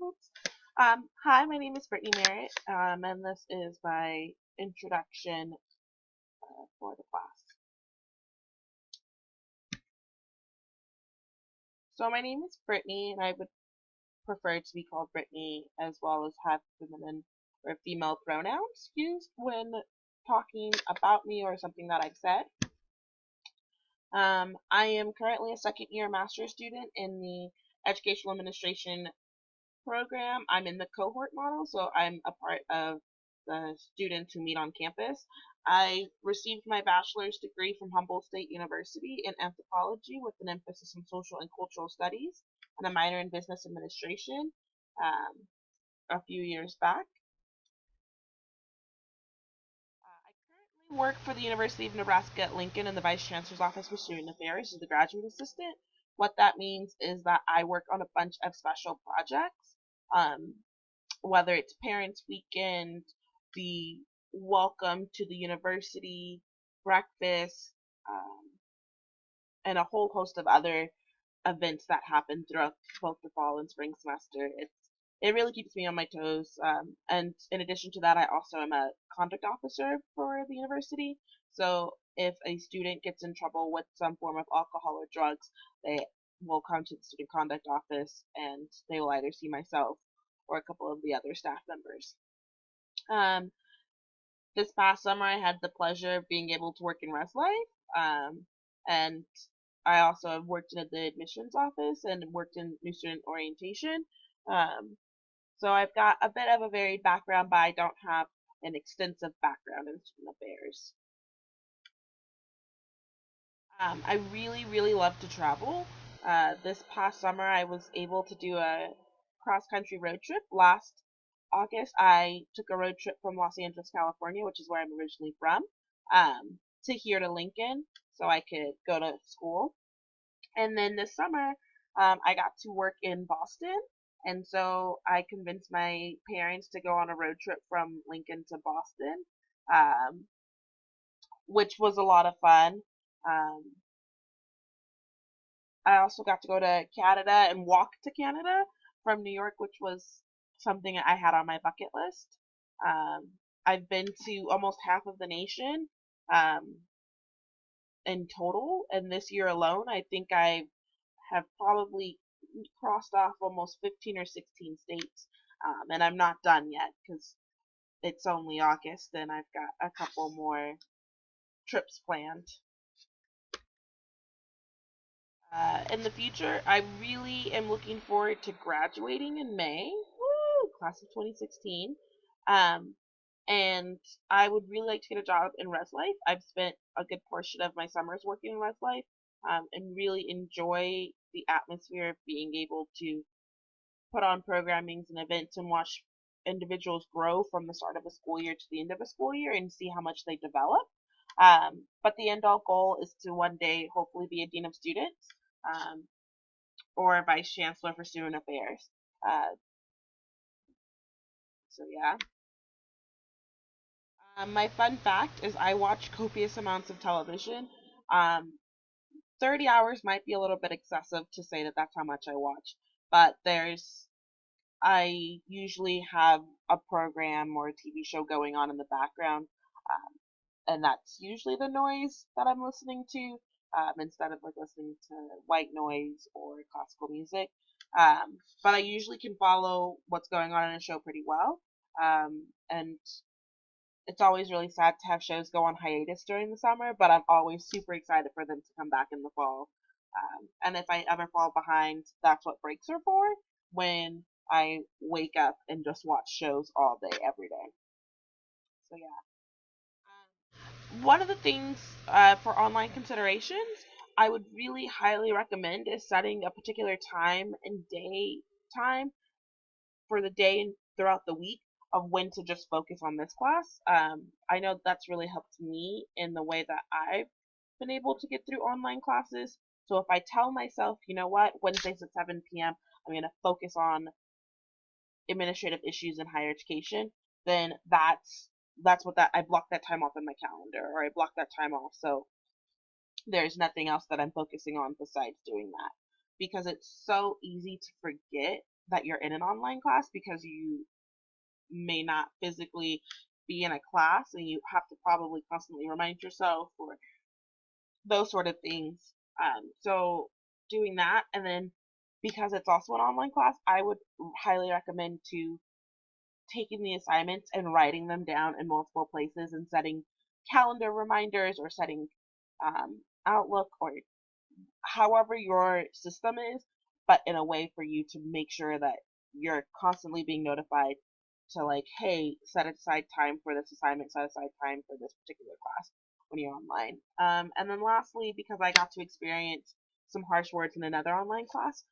notes. Hi, my name is Brittany Merritt, and this is my introduction for the class. So my name is Brittany, and I would prefer to be called Brittany, as well as have feminine or female pronouns used when talking about me or something that I've said. I am currently a second year master's student in the Educational Administration program. I'm in the cohort model, so I'm a part of the students who meet on campus. I received my bachelor's degree from Humboldt State University in anthropology with an emphasis in social and cultural studies and a minor in business administration a few years back. I currently work for the University of Nebraska at Lincoln in the Vice Chancellor's Office for Student Affairs as the graduate assistant. What that means is that I work on a bunch of special projects. Whether it's Parents Weekend, the welcome to the university, breakfast, and a whole host of other events that happen throughout both the fall and spring semester. It really keeps me on my toes. And in addition to that, I also am a conduct officer for the university. So if a student gets in trouble with some form of alcohol or drugs, they will come to the student conduct office and they will either see myself or a couple of the other staff members. Um, this past summer, I had the pleasure of being able to work in Res Life, and I also have worked in the admissions office and worked in new student orientation. Um, so I've got a bit of a varied background, but I don't have an extensive background in student affairs. I really, really love to travel. This past summer, I was able to do a cross-country road trip. Last August, I took a road trip from Los Angeles, California, which is where I'm originally from, to here to Lincoln, so I could go to school. And then this summer, I got to work in Boston, and so I convinced my parents to go on a road trip from Lincoln to Boston, um, which was a lot of fun. Um, I also got to go to Canada and walk to Canada from New York, which was something I had on my bucket list. I've been to almost half of the nation um, in total, and this year alone, I think I have probably crossed off almost 15 or 16 states, and I'm not done yet because it's only August and I've got a couple more trips planned. In the future, I really am looking forward to graduating in May. Woo! Class of 2016. Um, and I would really like to get a job in Res Life. I've spent a good portion of my summers working in Res Life, and really enjoy the atmosphere of being able to put on programmings and events and watch individuals grow from the start of a school year to the end of a school year and see how much they develop. But the end all goal is to one day hopefully be a dean of students, um, or a vice chancellor for student affairs. Uh, so yeah. My fun fact is I watch copious amounts of television. Um, 30 hours might be a little bit excessive to say that that's how much I watch, but I usually have a program or a TV show going on in the background, and that's usually the noise that I'm listening to, instead of like listening to white noise or classical music. But I usually can follow what's going on in a show pretty well, and it's always really sad to have shows go on hiatus during the summer, but I'm always super excited for them to come back in the fall. And if I ever fall behind, that's what breaks are for, when I wake up and just watch shows all day, every day. So yeah. One of the things for online considerations I would really highly recommend is setting a particular time and day time for the day and throughout the week of when to just focus on this class. I know that's really helped me in the way that I've been able to get through online classes. So if I tell myself, you know what, Wednesdays at 7 p.m., I'm going to focus on administrative issues in higher education, then that's what that I block that time off in my calendar, or I block that time off so there's nothing else that I'm focusing on besides doing that. Because it's so easy to forget that you're in an online class because you may not physically be in a class and you have to probably constantly remind yourself or those sort of things. So doing that, and then because it's also an online class, I would highly recommend to taking the assignments and writing them down in multiple places and setting calendar reminders or setting Outlook or however your system is, but in a way for you to make sure that you're constantly being notified to like, hey, set aside time for this assignment, set aside time for this particular class when you're online. And then lastly, because I got to experience some harsh words in another online class,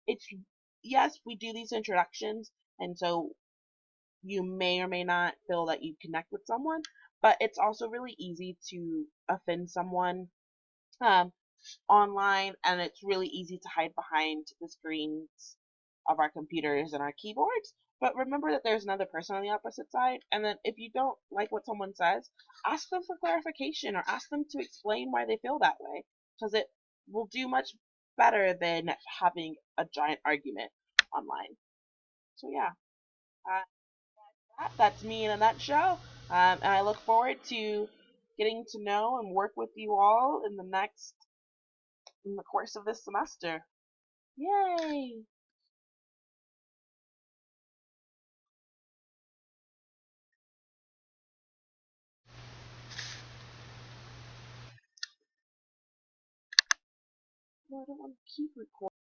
it's yes, we do these introductions, and so you may or may not feel that you connect with someone, but it's also really easy to offend someone um, online, and it's really easy to hide behind the screens of our computers and our keyboards. But remember that there's another person on the opposite side, and then if you don't like what someone says, ask them for clarification or ask them to explain why they feel that way, because it will do much better than having a giant argument online. So yeah, uh, that's me in a nutshell. And I look forward to getting to know and work with you all in the course of this semester. Yay! No, I don't want to keep recording.